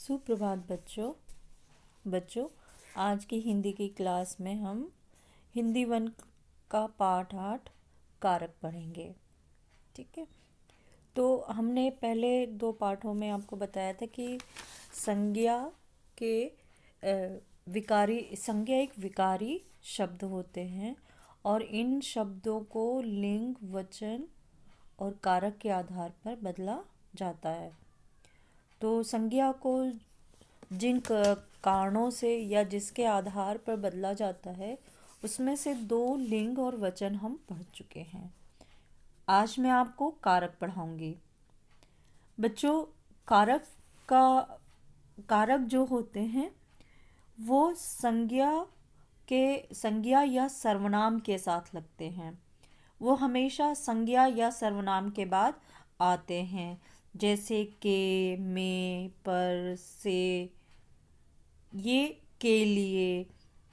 सुप्रभात बच्चों। आज की हिंदी की क्लास में हम हिंदी वन का पाठ 8 कारक पढ़ेंगे। ठीक है। तो हमने पहले 2 पाठों में आपको बताया था कि संज्ञा के संज्ञा एक विकारी शब्द होते हैं और इन शब्दों को लिंग, वचन और कारक के आधार पर बदला जाता है। तो संज्ञा को जिन कारणों से या जिसके आधार पर बदला जाता है उसमें से 2 लिंग और वचन हम पढ़ चुके हैं। आज मैं आपको कारक पढ़ाऊंगी। बच्चों, कारक जो होते हैं वो संज्ञा या सर्वनाम के साथ लगते हैं। वो हमेशा संज्ञा या सर्वनाम के बाद आते हैं, जैसे के, में, पर, से, ये, के लिए।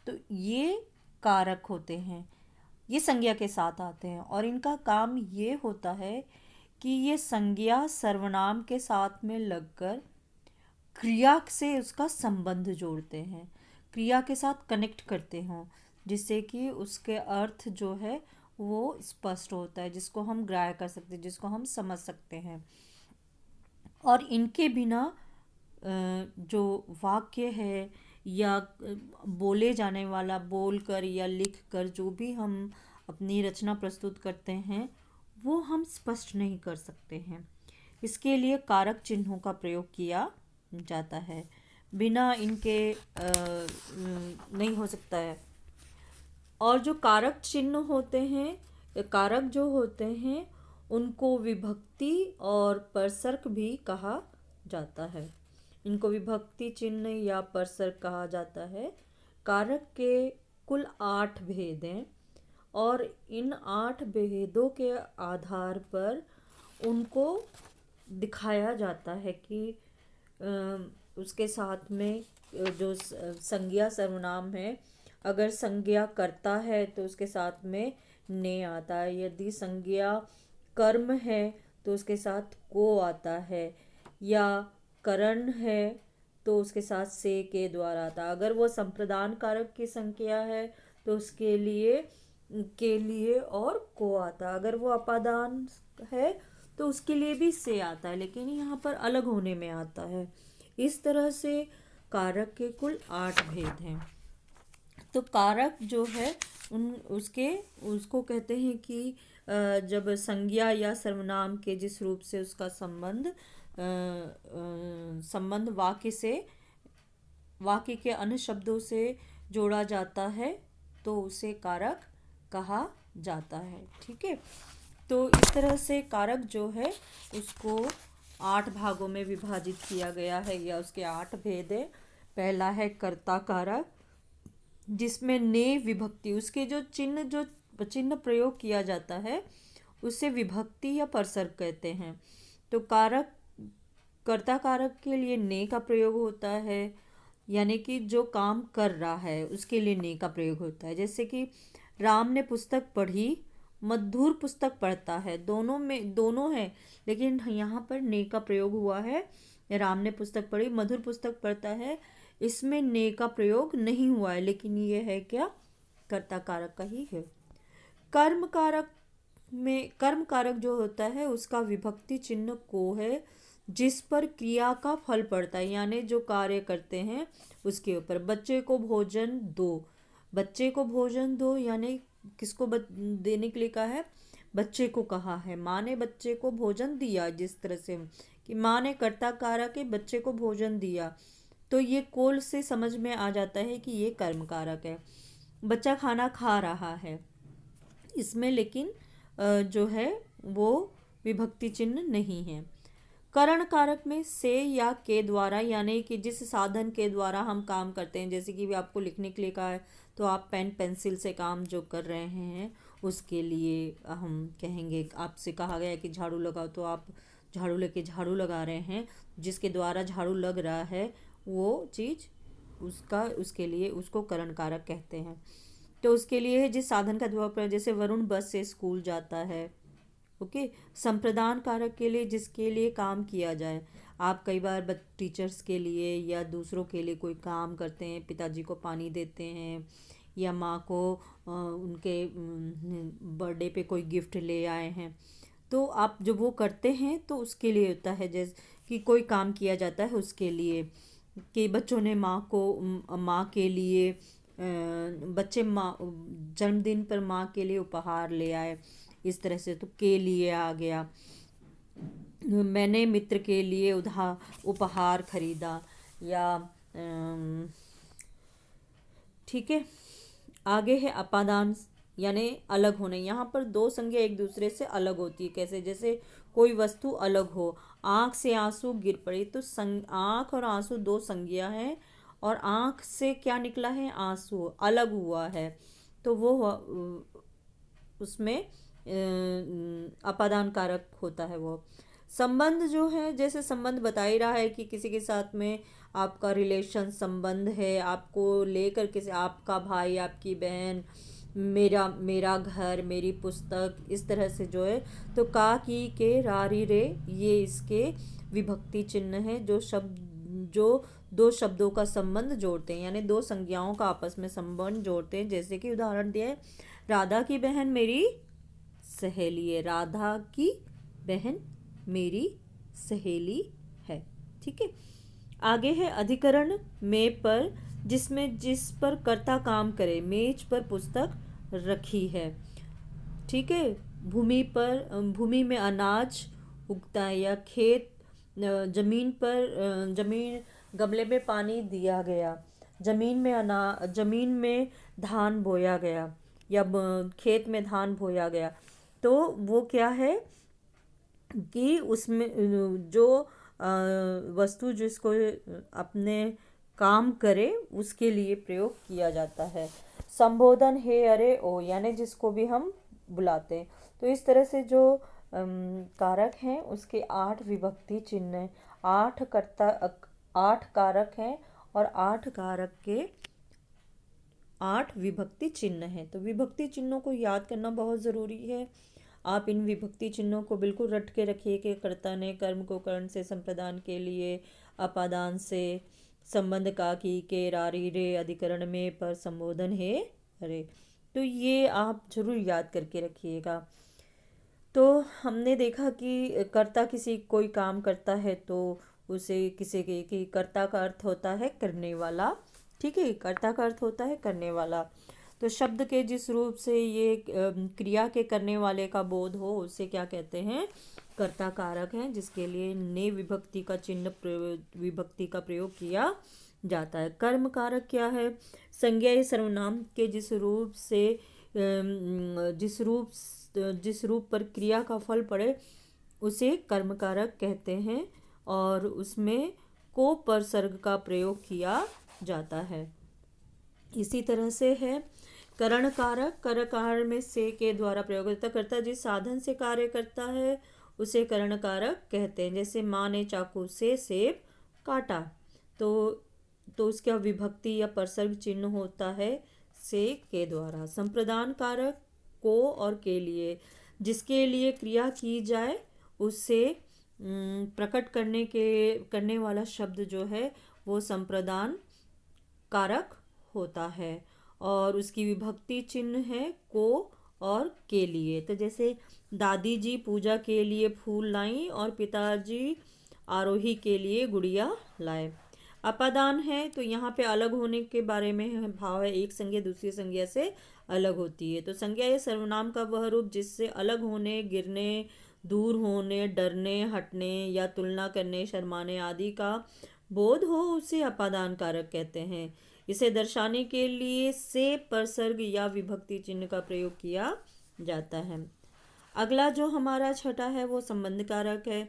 तो ये कारक होते हैं, ये संज्ञा के साथ आते हैं और इनका काम ये होता है कि ये संज्ञा सर्वनाम के साथ में लगकर क्रिया से उसका संबंध जोड़ते हैं, क्रिया के साथ कनेक्ट करते हों, जिससे कि उसके अर्थ जो है वो स्पष्ट होता है, जिसको हम ग्राह्य कर सकते हैं, जिसको हम समझ सकते हैं। और इनके बिना जो वाक्य है या बोले जाने वाला, बोलकर या लिखकर जो भी हम अपनी रचना प्रस्तुत करते हैं वो हम स्पष्ट नहीं कर सकते हैं। इसके लिए कारक चिन्हों का प्रयोग किया जाता है, बिना इनके नहीं हो सकता है। और जो कारक चिन्ह होते हैं, कारक जो होते हैं, उनको विभक्ति और परसर्क भी कहा जाता है। इनको विभक्ति चिन्ह या परसर्क कहा जाता है। कारक के कुल 8 भेद हैं और इन 8 भेदों के आधार पर उनको दिखाया जाता है कि उसके साथ में जो संज्ञा सर्वनाम है, अगर संज्ञा करता है तो उसके साथ में ने आता है, यदि संज्ञा कर्म है तो उसके साथ को आता है, या करण है तो उसके साथ से के द्वारा आता है। अगर वो संप्रदान कारक की संज्ञा है तो उसके लिए के लिए और को आता है। अगर वो अपादान है तो उसके लिए भी से आता है, लेकिन यहाँ पर अलग होने में आता है। इस तरह से कारक के कुल 8 भेद हैं। तो कारक जो है उसको कहते हैं कि जब संज्ञा या सर्वनाम के जिस रूप से उसका संबंध वाक्य के अन्य शब्दों से जोड़ा जाता है तो उसे कारक कहा जाता है। ठीक है। तो इस तरह से कारक जो है उसको 8 भागों में विभाजित किया गया है, या उसके 8 भेद है। पहला है कर्ता कारक, जिसमें ने विभक्ति, उसके जो चिन्ह प्रयोग किया जाता है उसे विभक्ति या परसर्ग कहते हैं। तो कर्ता कारक के लिए ने का प्रयोग होता है, यानी कि जो काम कर रहा है उसके लिए ने का प्रयोग होता है। जैसे कि राम ने पुस्तक पढ़ी, मधुर पुस्तक पढ़ता है, दोनों है, लेकिन यहाँ पर ने का प्रयोग हुआ है। राम ने पुस्तक पढ़ी, मधुर पुस्तक पढ़ता है, इसमें ने का प्रयोग नहीं हुआ है, लेकिन ये है क्या, कर्ता कारक का ही है। कर्म कारक जो होता है उसका विभक्ति चिन्ह को है, जिस पर क्रिया का फल पड़ता है, यानी जो कार्य करते हैं उसके ऊपर। बच्चे को भोजन दो, यानी किसको देने के लिए कहा है, बच्चे को कहा है। माँ ने बच्चे को भोजन दिया, जिस तरह से कि माँ ने कर्ता कारक के बच्चे को भोजन दिया, तो ये कोल से समझ में आ जाता है कि ये कर्म कारक है। बच्चा खाना खा रहा है, इसमें लेकिन जो है वो विभक्ति चिन्ह नहीं है। करण कारक में से या के द्वारा, यानी कि जिस साधन के द्वारा हम काम करते हैं, जैसे कि भी आपको लिखने के लिए कहा है तो आप पेन पेंसिल से काम जो कर रहे हैं उसके लिए हम कहेंगे। आपसे कहा गया है कि झाड़ू लगाओ तो आप झाड़ू लेके झाड़ू लगा रहे हैं, जिसके द्वारा झाड़ू लग रहा है वो चीज़ उसके लिए उसको करण कारक कहते हैं। तो उसके लिए जिस साधन का द्वारा, जैसे वरुण बस से स्कूल जाता है, ओके। संप्रदान कारक के लिए जिसके लिए काम किया जाए। आप कई बार टीचर्स के लिए या दूसरों के लिए कोई काम करते हैं, पिताजी को पानी देते हैं या माँ को उनके बर्थडे पे कोई गिफ्ट ले आए हैं, तो आप जब वो करते हैं तो उसके लिए होता है, जैसे कि कोई काम किया जाता है उसके लिए, कि बच्चों ने माँ के लिए बच्चे माँ जन्मदिन पर माँ के लिए उपहार ले आए, इस तरह से तो के लिए आ गया। मैंने मित्र के लिए उपहार खरीदा, या ठीक है। आगे है अपादान, यानी अलग होने। यहाँ पर दो संज्ञा एक दूसरे से अलग होती है। कैसे? जैसे कोई वस्तु अलग हो, आँख से आंसू गिर पड़े, तो आँख और आंसू दो संज्ञा है, और आँख से क्या निकला है? आंसू अलग हुआ है, तो वो उसमें अपादान कारक होता है। वो संबंध जो है, जैसे संबंध बता ही रहा है कि किसी के साथ में आपका रिलेशन संबंध है, आपको लेकर किसी, आपका भाई, आपकी बहन, मेरा घर, मेरी पुस्तक, इस तरह से जो है। तो का, की, के, रा, री, रे, ये इसके विभक्ति चिन्ह है, जो दो शब्दों का संबंध जोड़ते हैं, यानी दो संज्ञाओं का आपस में संबंध जोड़ते हैं। जैसे कि उदाहरण दिया है, राधा की बहन मेरी सहेली है। राधा की बहन मेरी सहेली है। ठीक है। आगे है अधिकरण में पर, जिसमें जिस पर कर्ता काम करे। मेज पर पुस्तक रखी है। ठीक है। भूमि में अनाज उगता है, या खेत, जमीन गमले में पानी दिया गया। जमीन में धान बोया गया, या खेत में धान बोया गया। तो वो क्या है कि उसमें जो वस्तु जिसको अपने काम करे उसके लिए प्रयोग किया जाता है। संबोधन हे, अरे, ओ, यानी जिसको भी हम बुलाते हैं। तो इस तरह से जो कारक हैं उसके 8 विभक्ति चिन्ह हैं। 8 कारक हैं, और 8 कारक के 8 विभक्ति चिन्ह हैं। तो विभक्ति चिन्हों को याद करना बहुत ज़रूरी है। आप इन विभक्ति चिन्हों को बिल्कुल रट के रखिए कि कर्ता ने कर्म को कर्ण से संप्रदान के लिए, अपादान से, संबंध का, की, के, रा, री, रे, अधिकरण में पर, संबोधन है, अरे। तो ये आप जरूर याद करके रखिएगा। तो हमने देखा कि कर्ता कोई काम करता है तो उसे किसी के कि कर्ता का अर्थ होता है करने वाला। ठीक है। कर्ता का अर्थ होता है करने वाला। तो शब्द के जिस रूप से ये क्रिया के करने वाले का बोध हो, उसे क्या कहते हैं? कर्ता कारक है, जिसके लिए ने विभक्ति का विभक्ति का प्रयोग किया जाता है। कर्म कारक क्या है? संज्ञा या सर्वनाम के जिस रूप पर क्रिया का फल पड़े उसे कर्म कारक कहते हैं, और उसमें को परसर्ग का प्रयोग किया जाता है। इसी तरह से है करण कारक। करण कारक में से के द्वारा प्रयोग होता है। कर्ता जिस साधन से कार्य करता है उसे करण कारक कहते हैं। जैसे माँ ने चाकू से सेब काटा, तो उसका विभक्ति या परसर्ग चिन्ह होता है से के द्वारा। संप्रदान कारक को और के लिए, जिसके लिए क्रिया की जाए उससे प्रकट करने वाला शब्द जो है वो संप्रदान कारक होता है, और उसकी विभक्ति चिन्ह है को और के लिए। तो जैसे दादी जी पूजा के लिए फूल लाई और पिताजी आरोही के लिए गुड़िया लाए। अपादान है तो यहाँ पे अलग होने के बारे में भाव है। एक संज्ञा दूसरी संज्ञा से अलग होती है। तो संज्ञा या सर्वनाम का वह रूप जिससे अलग होने, गिरने, दूर होने, डरने, हटने या तुलना करने, शर्माने आदि का बोध हो उसे अपादान कारक कहते हैं। इसे दर्शाने के लिए से, परसर्ग या विभक्ति चिन्ह का प्रयोग किया जाता है। अगला जो हमारा छठा है वो संबंध कारक है।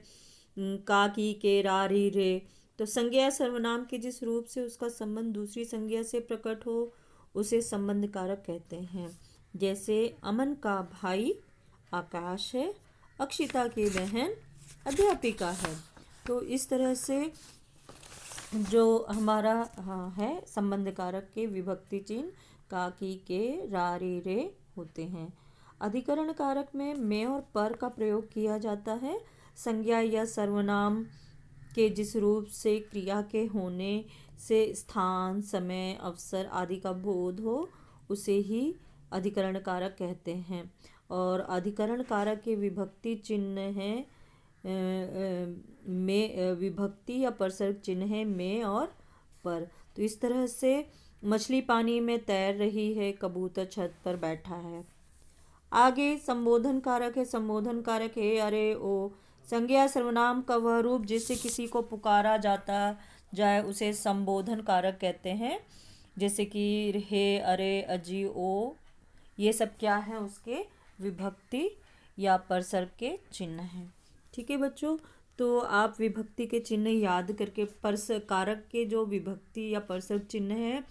का, की, के, रा, री, रे। तो संज्ञा सर्वनाम के जिस रूप से उसका संबंध दूसरी संज्ञा से प्रकट हो उसे संबंध कारक कहते हैं। जैसे अमन का भाई आकाश है, अक्षिता की बहन अध्यापिका है। तो इस तरह से जो हमारा है संबंध कारक के विभक्ति चिन्ह का, की, के, रा, री, रे होते हैं। अधिकरण कारक में में और पर का प्रयोग किया जाता है। संज्ञा या सर्वनाम के जिस रूप से क्रिया के होने से स्थान, समय, अवसर आदि का बोध हो उसे ही अधिकरण कारक कहते हैं। और अधिकरण कारक के विभक्ति चिन्ह है में, विभक्ति या परसर्ग चिन्ह है में और पर। तो इस तरह से मछली पानी में तैर रही है, कबूतर छत पर बैठा है। आगे संबोधन कारक है। संबोधन कारक है अरे ओ। संज्ञा सर्वनाम का वह रूप जिससे किसी को पुकारा जाता जाए उसे संबोधन कारक कहते हैं। जैसे कि हे, अरे, अजी, ओ, ये सब क्या है, उसके विभक्ति या परसर्ग के चिन्ह हैं। ठीक है बच्चों, तो आप विभक्ति के चिन्ह याद करके परस कारक के जो विभक्ति या परसर्ग चिन्ह हैं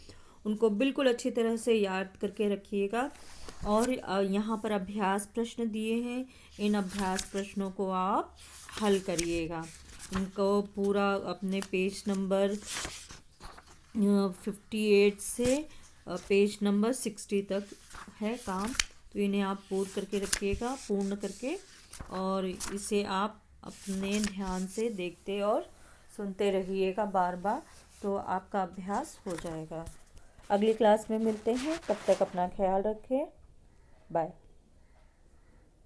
उनको बिल्कुल अच्छी तरह से याद करके रखिएगा। और यहाँ पर अभ्यास प्रश्न दिए हैं, इन अभ्यास प्रश्नों को आप हल करिएगा। इनको पूरा अपने पेज नंबर 58 से पेज नंबर 60 तक है काम, तो इन्हें आप पूर्ण करके और इसे आप अपने ध्यान से देखते और सुनते रहिएगा बार बार, तो आपका अभ्यास हो जाएगा। अगली क्लास में मिलते हैं, तब तक अपना ख्याल रखें। बाय।